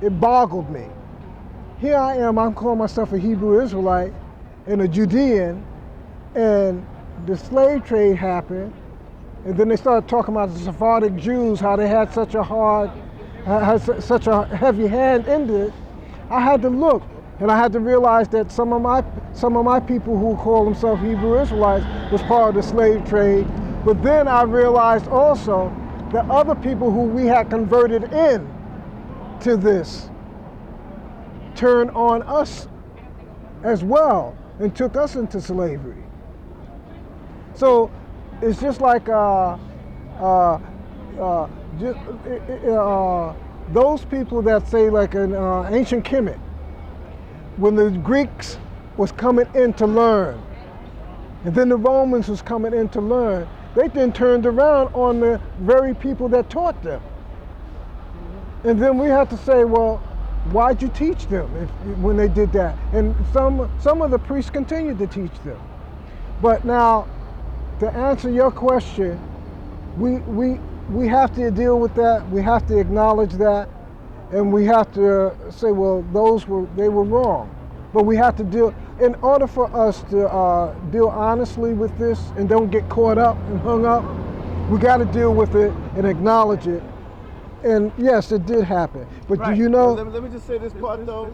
it boggled me. Here I am, I'm calling myself a Hebrew Israelite and a Judean, and the slave trade happened, and then they started talking about the Sephardic Jews, how they had such a heavy hand in it. I had to look, and I had to realize that some of my people who call themselves Hebrew Israelites was part of the slave trade. But then I realized also that other people who we had converted in to this turned on us as well and took us into slavery. So it's just like those people that say, like in ancient Kemet, when the Greeks was coming in to learn, and then the Romans was coming in to learn, they then turned around on the very people that taught them. And then we have to say, well, why'd you teach them when they did that? And some of the priests continued to teach them. But now, to answer your question, we have to deal with that. We have to acknowledge that, and we have to say, well, they were wrong. But we have to deal, in order for us to deal honestly with this and don't get caught up and hung up, we got to deal with it and acknowledge it. And yes, it did happen. But right. Do you know? Let me just say this part though.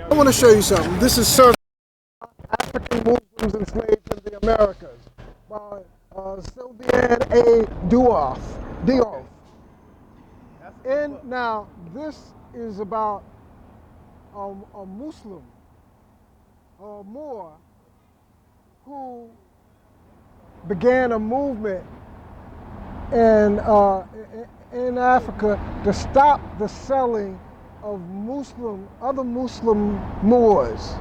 I want to show you something. This is African Muslims enslaved in the Americas by Sylvian A. Diouf. And now this is about a Muslim, a Moor, who began a movement in Africa to stop the selling of other Muslim Moors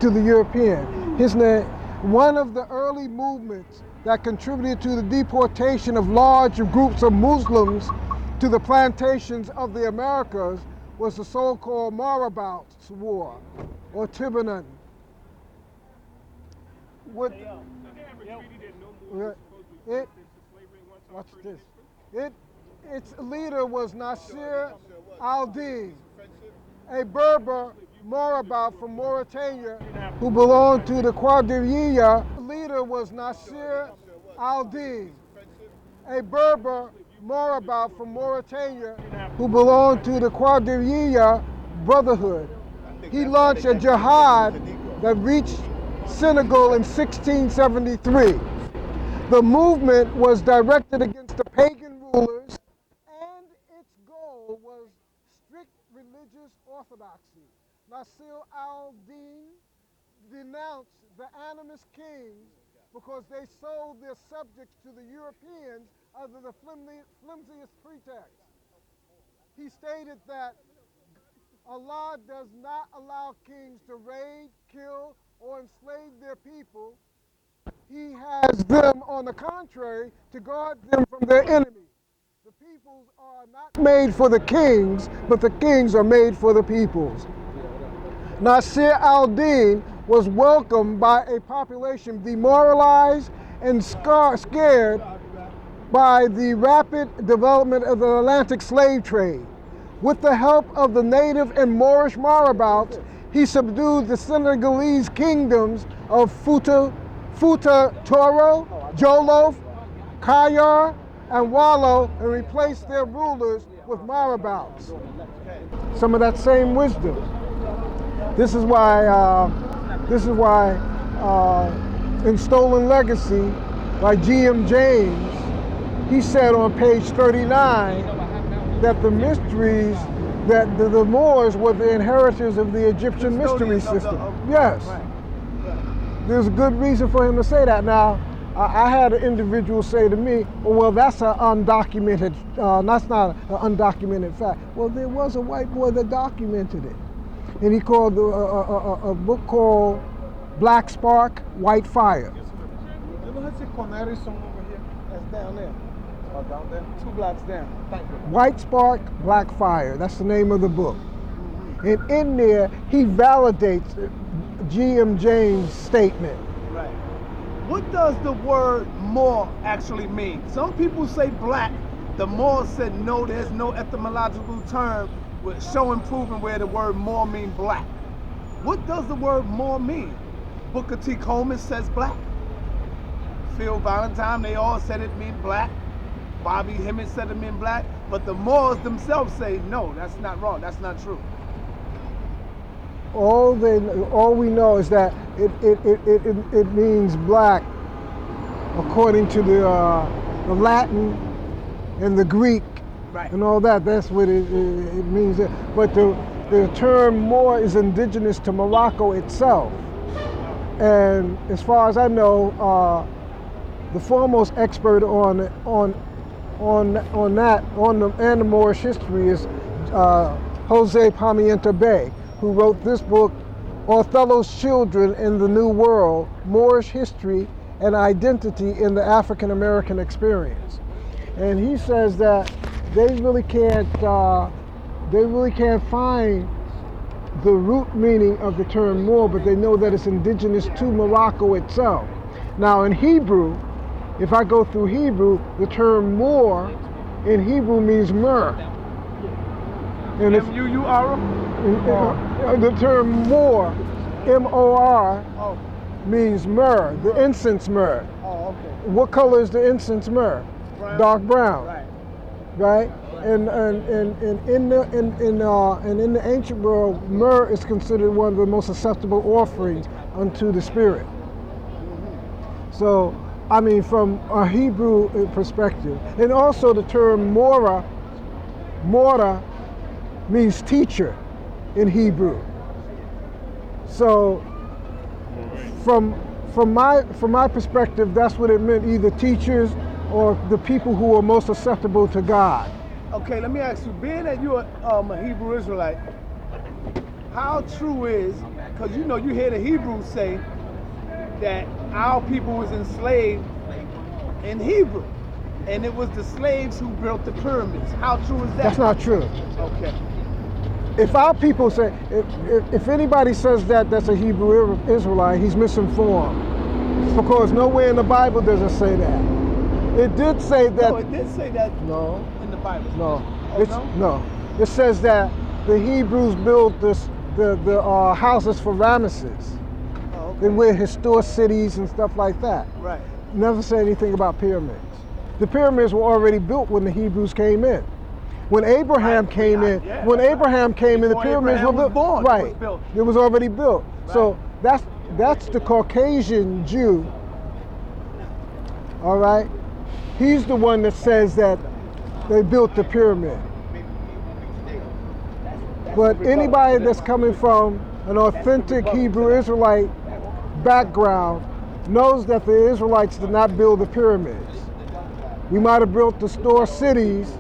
to the European. His name, one of the early movements that contributed to the deportation of large groups of Muslims to the plantations of the Americas was the so-called Marabouts War, or Tibetan. Watch this. Its leader was Nasir al-Din, a Berber Morabout from Mauritania who belonged to the Quadrilla. The leader was Nasir al-Din, a Berber Morabout from Mauritania who belonged to the Quadrilla Brotherhood. He launched a jihad that reached Senegal in 1673. The movement was directed against the pagan rulers, and its goal was strict religious orthodoxy. Nasir al-Din denounced the animist kings because they sold their subjects to the Europeans under the flimsiest pretext. He stated that Allah does not allow kings to raid, kill, or enslave their people. He has them, on the contrary, to guard them from their enemies. The peoples are not made for the kings, but the kings are made for the peoples. Nasir al-Din was welcomed by a population demoralized and scared by the rapid development of the Atlantic slave trade. With the help of the native and Moorish Marabouts, he subdued the Senegalese kingdoms of Fouta Toro, Jolof, Kayar, and Wallo, and replaced their rulers with Marabouts. Some of that same wisdom. This is why in Stolen Legacy, by G.M. James, he said on page 39 that the mysteries, that the Moors were the inheritors of the Egyptian mystery system. Yes. There's a good reason for him to say that. Now, I had an individual say to me, oh, well, that's an undocumented, that's not an undocumented fact. Well, there was a white boy that documented it. And he called a book called Black Spark, White Fire. You know how to Connery song over here? That's down there. Or down there? 2 blocks down. Thank you. White Spark, Black Fire. That's the name of the book. And in there, he validates G.M. James' statement. Right. What does the word Moor actually mean? Some people say black. The Moor said no, there's no etymological term show and proving where the word Moor mean black. What does the word Moor mean? Booker T. Coleman says black. Phil Valentine, they all said it meant black. Bobby Hemmett said it meant black. But the Moors themselves say, no, that's not wrong, that's not true. All we know is that it means black according to the Latin and the Greek, right, and all that. That's what it means. But the term Moor is indigenous to Morocco itself. And as far as I know, the foremost expert on the Moorish history is Jose Pimienta Bay, who wrote this book, Othello's Children in the New World, Moorish History and Identity in the African American Experience. And he says that they really can't find the root meaning of the term Moor, but they know that it's indigenous to Morocco itself. Now in Hebrew, if I go through Hebrew, the term Moor in Hebrew means myrrh. And M-U-U-R? The term Moor, M-O-R, means myrrh, the incense myrrh. Oh, okay. What color is the incense myrrh? Brown. Dark brown. Right. Right? And in the ancient world, myrrh is considered one of the most acceptable offerings unto the spirit. So, I mean, from a Hebrew perspective, and also the term Mora means teacher in Hebrew. So, from my perspective, that's what it meant, either teachers or the people who are most acceptable to God. Okay, let me ask you, being that you're a Hebrew Israelite, how true is, because you know you hear the Hebrews say that our people was enslaved in Hebrew, and it was the slaves who built the pyramids. How true is that? That's not true. Okay. If our people say, if anybody says that that's a Hebrew Israelite, he's misinformed. Because nowhere in the Bible does it say that. It did say that. No, it did say that. No. In the Bible. No. Oh, no. It says that the Hebrews built the houses for Ramesses. Oh, okay. And where historic cities and stuff like that. Right. Never said anything about pyramids. The pyramids were already built when the Hebrews came in. When Abraham came in, the pyramids were built. Born, right. It was already built. Right. So that's the Caucasian Jew. All right. He's the one that says that they built the pyramid. But anybody that's coming from an authentic Hebrew Israelite background knows that the Israelites did not build the pyramids. We might have built the store cities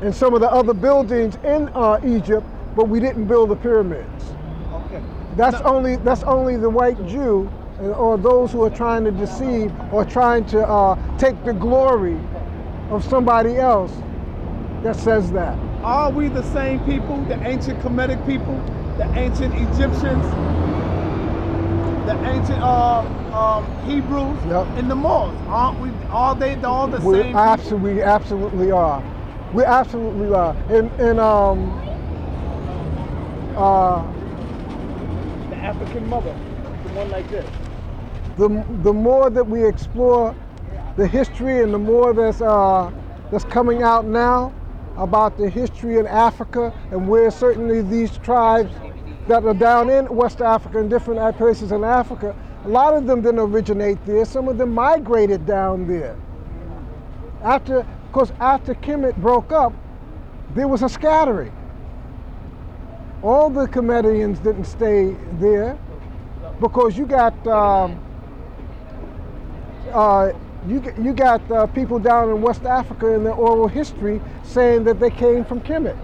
and some of the other buildings in Egypt, but we didn't build the pyramids. Okay. That's only the white Jew or those who are trying to deceive or trying to take the glory of somebody else that says that. Are we the same people, the ancient Kemetic people, the ancient Egyptians, the ancient Hebrews, Yep. and the Moors? Aren't we? Are they all the same people? We absolutely are. We absolutely are. And the African mother, the one like this. The more that we explore the history and the more that's coming out now about the history in Africa and where certainly these tribes that are down in West Africa and different places in Africa, a lot of them didn't originate there. Some of them migrated down there. After Kemet broke up, there was a scattering. All the Kemetians didn't stay there because you got people down in West Africa in their oral history saying that they came from Kemet.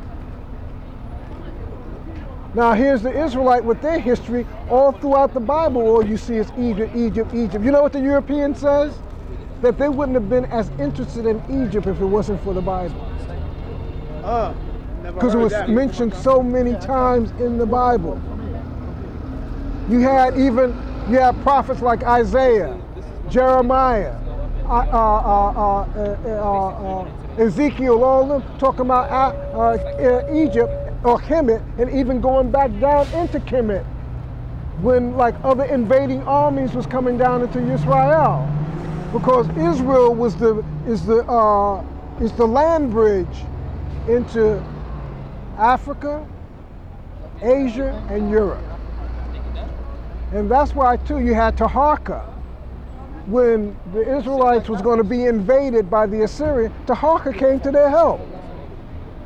Now here's the Israelite with their history. All throughout the Bible, all you see is Egypt, Egypt, Egypt. You know what the European says? That they wouldn't have been as interested in Egypt if it wasn't for the Bible. Because it was mentioned so many times in the Bible. You had prophets like Isaiah, Jeremiah, Ezekiel, all of them talking about Egypt or Kemet, and even going back down into Kemet when like other invading armies was coming down into Israel, because Israel was is the land bridge into Africa, Asia, and Europe. And that's why too you had Taharka. When the Israelites was going to be invaded by the Assyrian, Taharka came to their help.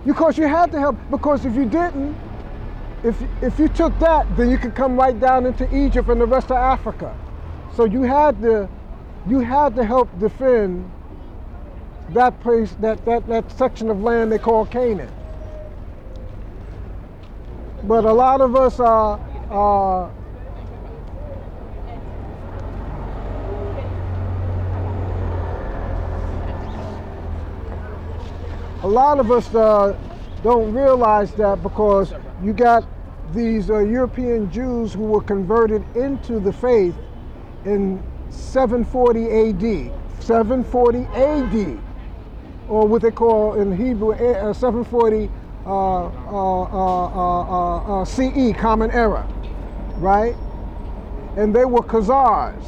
Because you had to help, because if you didn't, if you took that, then you could come right down into Egypt and the rest of Africa. So you had to help defend that place, that section of land they call Canaan. But a lot of us are don't realize that, because you got these European Jews who were converted into the faith in 740 AD. 740 AD, or what they call in Hebrew 740 CE, Common Era, right? And they were Khazars.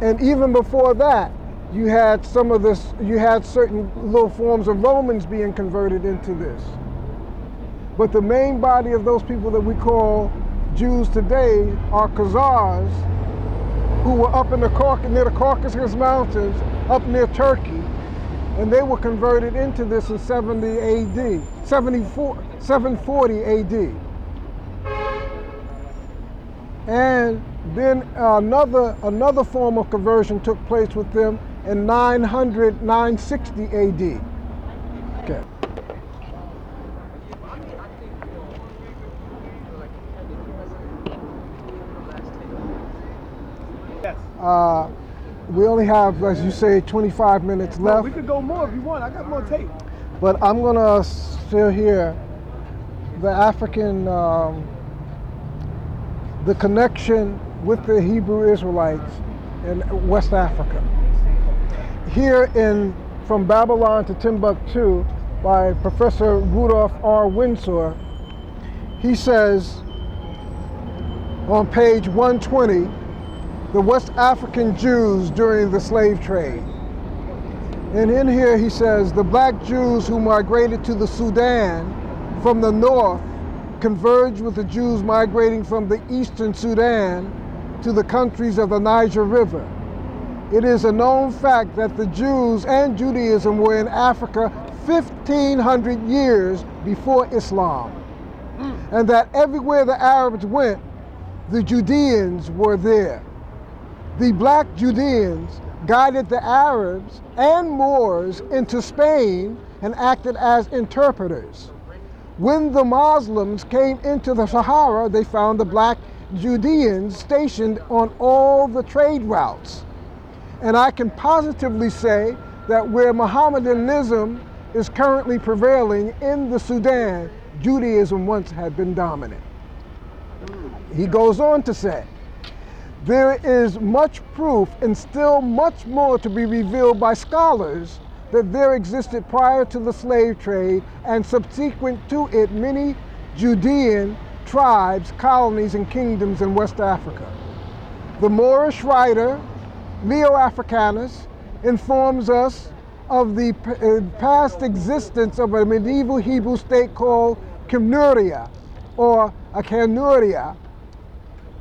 And even before that, you had certain little forms of Romans being converted into this. But the main body of those people that we call Jews today are Khazars, who were up in near the Caucasus Mountains, up near Turkey, and they were converted into this in 740 AD. And then another form of conversion took place with them in 960 AD. Okay. Yes. We only have, as you say, 25 minutes left. No, we could go more if you want. I got more tape. But I'm gonna still hear the African, the connection with the Hebrew Israelites in West Africa. Here From Babylon to Timbuktu by Professor Rudolph R. Windsor, he says on page 120, the West African Jews during the slave trade. And in here he says, the black Jews who migrated to the Sudan from the north converged with the Jews migrating from the eastern Sudan to the countries of the Niger River. It is a known fact that the Jews and Judaism were in Africa 1,500 years before Islam, and that everywhere the Arabs went, the Judeans were there. The black Judeans guided the Arabs and Moors into Spain and acted as interpreters. When the Muslims came into the Sahara, they found the black Judeans stationed on all the trade routes. And I can positively say that where Mohammedanism is currently prevailing in the Sudan, Judaism once had been dominant. He goes on to say, there is much proof and still much more to be revealed by scholars that there existed prior to the slave trade and subsequent to it many Judean tribes, colonies, and kingdoms in West Africa. The Moorish writer Leo Africanus informs us of the past existence of a medieval Hebrew state called Kimnuria, or Akanuria.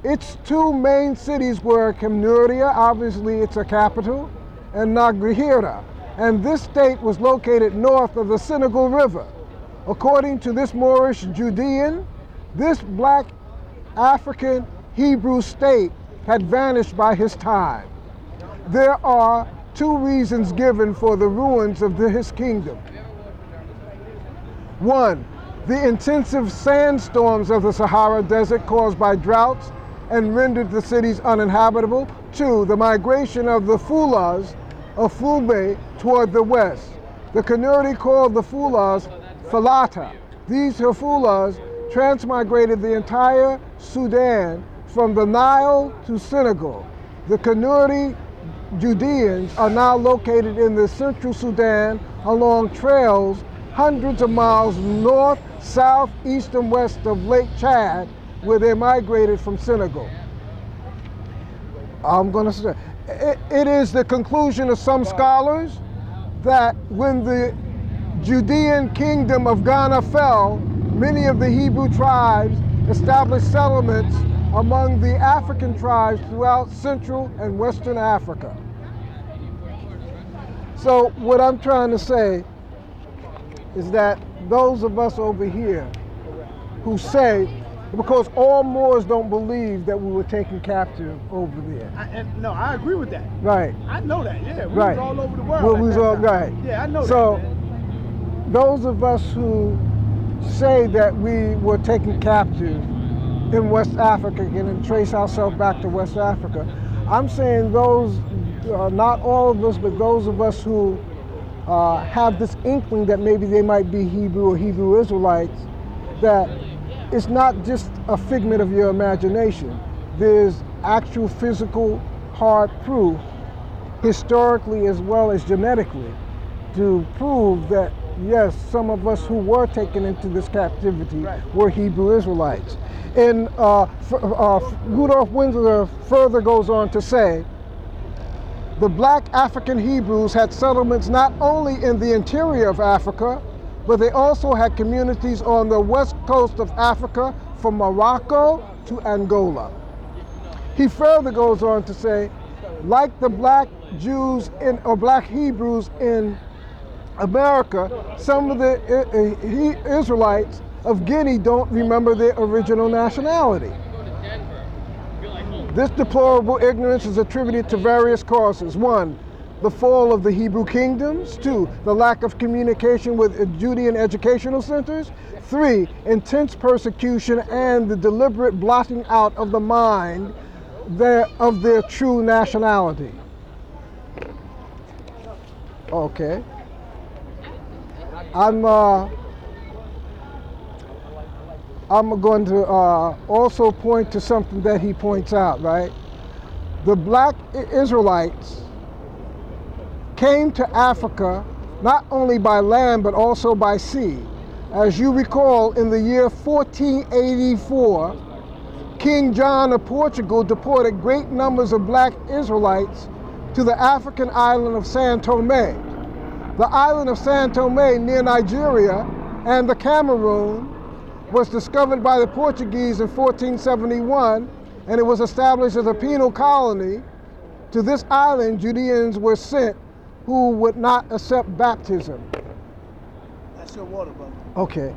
Its two main cities were Kimnuria, obviously it's a capital, and Nagrihira, and this state was located north of the Senegal River. According to this Moorish Judean, this black African Hebrew state had vanished by his time. There are two reasons given for the ruins of his kingdom. One, the intensive sandstorms of the Sahara Desert caused by droughts and rendered the cities uninhabitable. Two, the migration of the Fulahs of Fulbe toward the west. The Kanuri called the Fulahs Falata. These Fulahs transmigrated the entire Sudan from the Nile to Senegal. The Kanuri Judeans are now located in the central Sudan along trails hundreds of miles north, south, east, and west of Lake Chad, where they migrated from Senegal. I'm going to say, it is the conclusion of some scholars that when the Judean kingdom of Ghana fell, many of the Hebrew tribes established settlements among the African tribes throughout Central and Western Africa. So what I'm trying to say is that those of us over here who say, because all Moors don't believe that we were taken captive over there. No, I agree with that. Right. I know that, yeah. We Right. was all over the world. Well, we was all, right. Yeah, I know so, that, man. Those of us who say that we were taken captive in West Africa and trace ourselves back to West Africa, I'm saying those, not all of us, but those of us who have this inkling that maybe they might be Hebrew or Hebrew Israelites, that it's not just a figment of your imagination. There's actual physical hard proof, historically as well as genetically, to prove that yes, some of us who were taken into this captivity were Hebrew Israelites. And Rudolph Windsor further goes on to say, the black African Hebrews had settlements not only in the interior of Africa, but they also had communities on the west coast of Africa from Morocco to Angola. He further goes on to say, like the black Jews or black Hebrews in America, some of the Israelites of Guinea don't remember their original nationality. This deplorable ignorance is attributed to various causes. 1, the fall of the Hebrew kingdoms. 2, the lack of communication with Judean educational centers. 3, intense persecution and the deliberate blotting out of the mind of their true nationality. Okay. I'm going to also point to something that he points out, right? The black Israelites came to Africa not only by land but also by sea. As you recall, in the year 1484, King John of Portugal deported great numbers of black Israelites to the African island of São Tomé. The island of São Tomé near Nigeria and the Cameroon was discovered by the Portuguese in 1471, and it was established as a penal colony. To this island, Judeans were sent who would not accept baptism. That's your water, brother. Okay.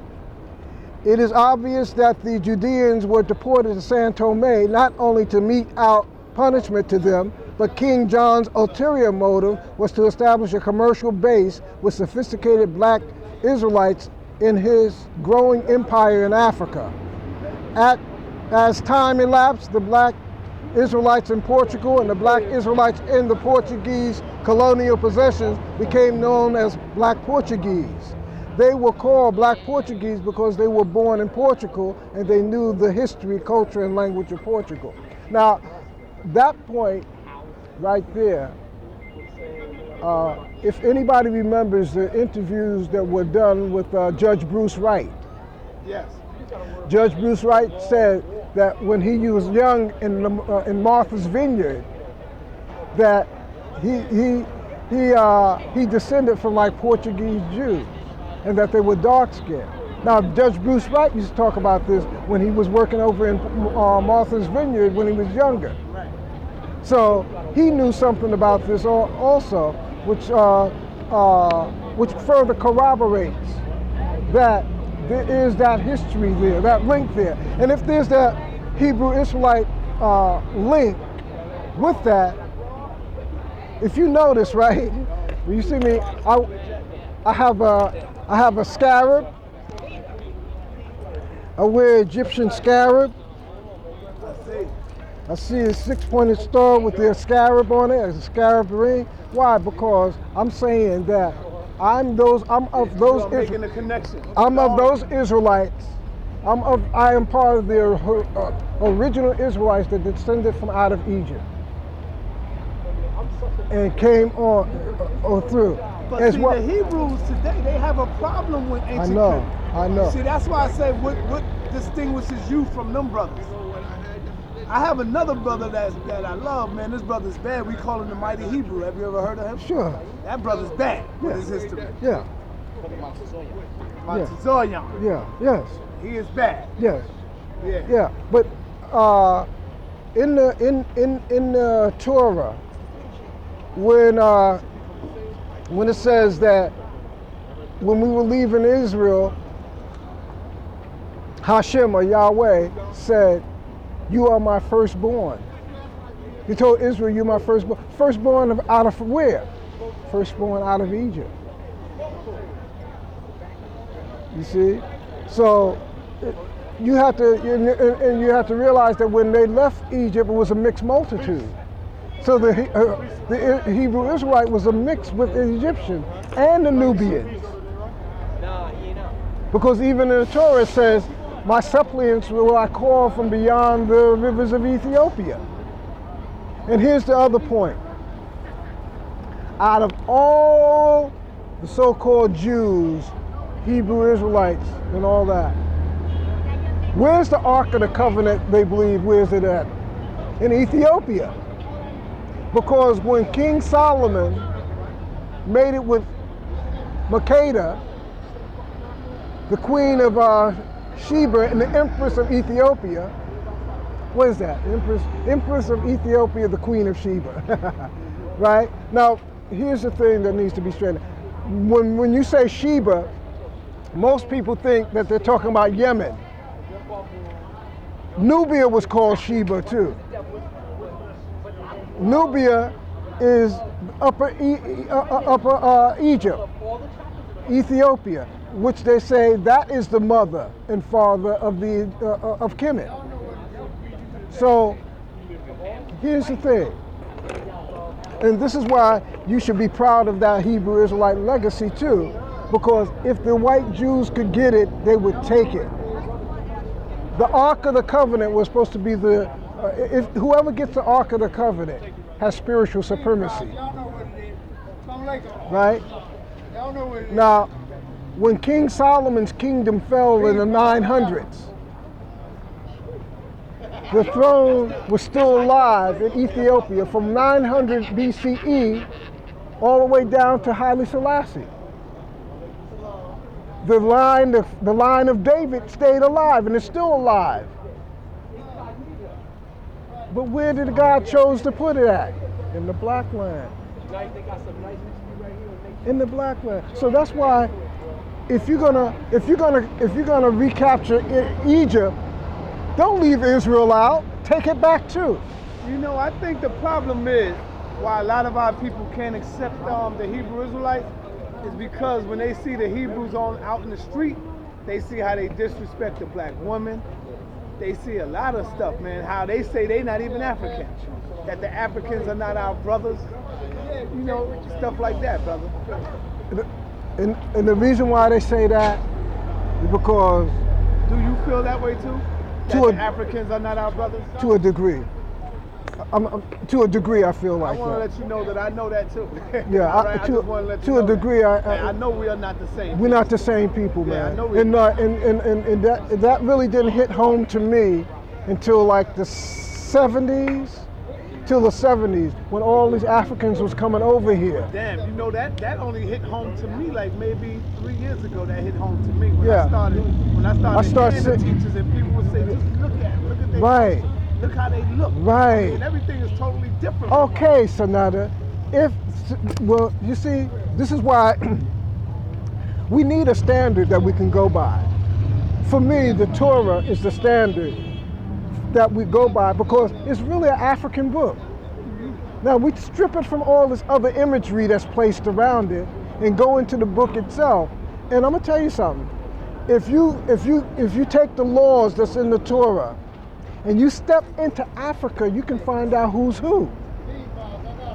It is obvious that the Judeans were deported to São Tomé not only to mete out punishment to them, but King John's ulterior motive was to establish a commercial base with sophisticated black Israelites in his growing empire in Africa. As time elapsed, the black Israelites in Portugal and the black Israelites in the Portuguese colonial possessions became known as Black Portuguese. They were called Black Portuguese because they were born in Portugal and they knew the history, culture, and language of Portugal. Now, that point right there, if anybody remembers the interviews that were done with Judge Bruce Wright. Yes. Judge Bruce Wright said that when he was young in Martha's Vineyard, that he descended from like Portuguese Jews, and that they were dark-skinned. Now, Judge Bruce Wright used to talk about this when he was working over in Martha's Vineyard when he was younger. Right. So he knew something about this also, which further corroborates that there is that history there, that link there. And if there's that Hebrew Israelite link with that, if you notice, right, when you see me, I have a scarab. I wear Egyptian scarab. I see a 6-pointed star with the scarab on it, a scarab ring. Why? Because I'm saying that I'm of those making the connection. I'm of those Israelites. I am part of the original Israelites that descended from out of Egypt. and came on through. But As see, well, the Hebrews today, they have a problem with ancient I know. See, that's why I say what distinguishes you from them brothers. I have another brother that I love, man. This brother's bad. We call him the Mighty Hebrew. Have you ever heard of him? Sure. That brother's bad with his history. Yeah. Montezoyan. Yeah. Yes. He is bad. Yes. Yeah. Yeah. But in the Torah, when it says that when we were leaving Israel, Hashem or Yahweh said, "You are my firstborn." He told Israel, "You're my firstborn." Firstborn out of where? Firstborn out of Egypt. You see, so you have to realize that when they left Egypt, it was a mixed multitude. So the Hebrew Israelite was a mix with the Egyptians and the Nubians. Because even in the Torah it says, "My suppliants will I call from beyond the rivers of Ethiopia." And here's the other point. Out of all the so-called Jews, Hebrew Israelites, and all that, where's the Ark of the Covenant, they believe, where's it at? In Ethiopia. Because when King Solomon made it with Makeda, the queen of Sheba and the Empress of Ethiopia, what is that? Empress of Ethiopia, the Queen of Sheba. Right? Now, here's the thing that needs to be straightened. When you say Sheba, most people think that they're talking about Yemen. Nubia was called Sheba too. Nubia is upper Egypt, Ethiopia, which they say that is the mother and father of Kemet. So here's the thing, and this is why you should be proud of that Hebrew Israelite legacy too, because if the white Jews could get it, they would take it. The Ark of the Covenant was supposed to be if whoever gets the Ark of the Covenant has spiritual supremacy. Right? Now, when King Solomon's kingdom fell in the 900s, the throne was still alive in Ethiopia from 900 BCE all the way down to Haile Selassie. The line of David stayed alive and is still alive. But where did God chose to put it at? In the Black Land. In the Black Land. So that's why if you're gonna recapture Egypt, don't leave Israel out. Take it back too. You know, I think the problem is why a lot of our people can't accept the Hebrew Israelites is because when they see the Hebrews out in the street, they see how they disrespect the black woman. They see a lot of stuff, man, how they say they're not even African, that the Africans are not our brothers. You know, stuff like that, brother. And the reason why they say that is because... Do you feel that way too? That the Africans are not our brothers? To a degree. To a degree, I feel like that. I want to let you know that I know that too. Yeah, right? I just want to let you to know a degree, that. I know we are not the same. We're not the same people, man. Yeah, I know and that really didn't hit home to me until like the 70s, till the 70s, when all these Africans was coming over here. Damn, you know that only hit home to me like maybe 3 years ago. That hit home to me when I started hearing the teachers and people would say, just look at their right. Look how they look. Right. I mean, everything is totally different. Okay, Sonata. You see, this is why we need a standard that we can go by. For me, the Torah is the standard that we go by because it's really an African book. Now, we strip it from all this other imagery that's placed around it and go into the book itself. And I'm gonna tell you something. If you take the laws that's in the Torah and you step into Africa, you can find out who's who.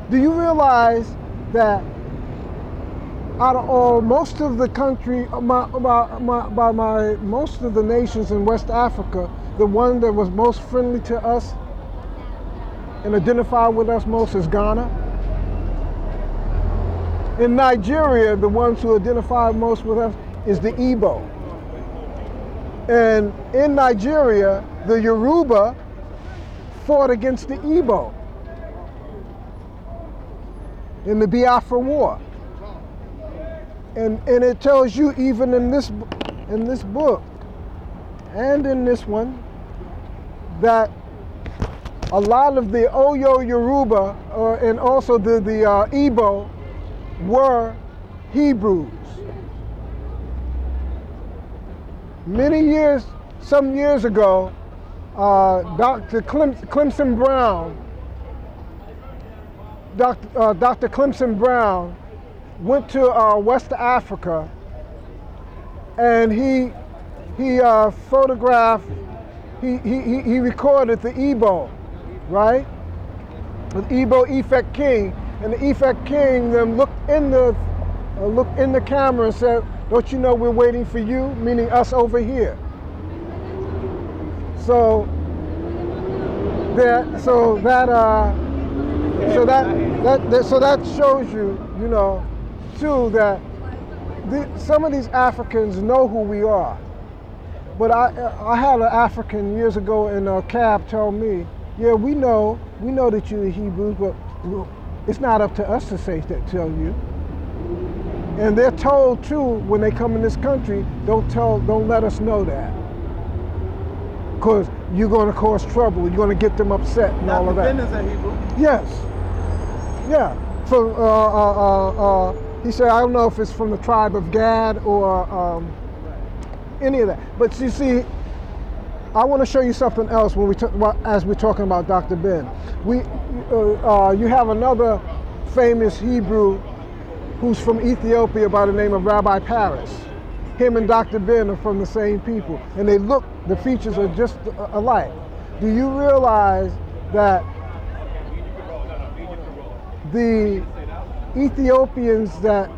Do you realize that out of all, most of the country, most of the nations in West Africa, the one that was most friendly to us and identified with us most is Ghana? In Nigeria, the ones who identify most with us is the Igbo. And in Nigeria, the Yoruba fought against the Igbo in the Biafra War. And it tells you even in this book and in this one that a lot of the Oyo Yoruba and also the Igbo were Hebrews. Some years ago, Dr. Clemson Brown went to West Africa, and he photographed, he recorded the Igbo, right? The Igbo Effect King, and the Effect King then looked in the camera and said, "Don't you know we're waiting for you?" Meaning us over here. So that shows you, you know, too, that some of these Africans know who we are. But I had an African years ago in a cab tell me, "Yeah, we know that you're Hebrews, but it's not up to us to tell you." And they're told too when they come in this country, don't let us know that, because you're going to cause trouble. You're going to get them upset and all of that. Dr. Ben is a Hebrew. Yes. Yeah. So he said, I don't know if it's from the tribe of Gad or any of that. But you see, I want to show you something else when as we're talking about Dr. Ben. You have another famous Hebrew who's from Ethiopia by the name of Rabbi Paris. Him and Dr. Ben are from the same people, and the features are just alike. Do you realize that the Ethiopians that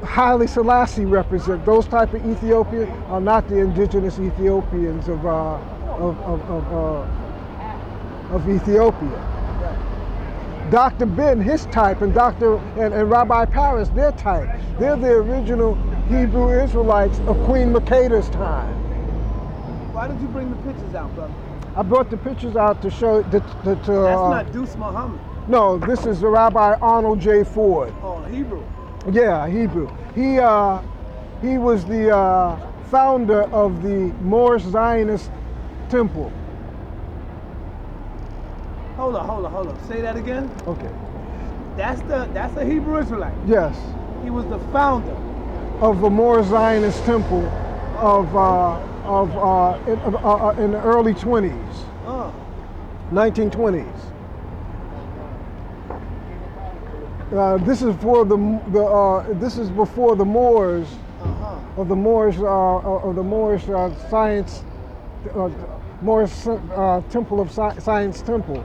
Haile Selassie represent, those type of Ethiopians, are not the indigenous Ethiopians of Ethiopia. Dr. Ben, his type, and Rabbi Paris, their type. They're the original Hebrew Israelites of Queen Makeda's time. Why did you bring the pictures out, brother? I brought the pictures out to show That's not Deuce Muhammad. No, this is Rabbi Arnold J. Ford. Oh, Hebrew. Yeah, Hebrew. He was the founder of the Moorish Zionist temple. Hold on. Say that again. Okay. That's a Hebrew Israelite. Yes. He was the founder of the Moorish Zionist temple in the early 20s, 1920s. This is for this is before the Moors of the Moorish science Moorish temple of science temple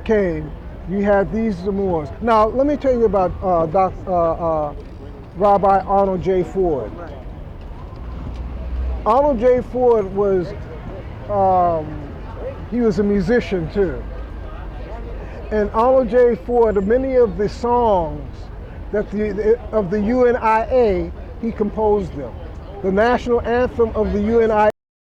came. You had these Moors. Now let me tell you about Rabbi Arnold J. Ford. Arnold J. Ford was he was a musician too. And Arnold J. Ford, many of the songs of the UNIA, he composed them. The national anthem of the UNIA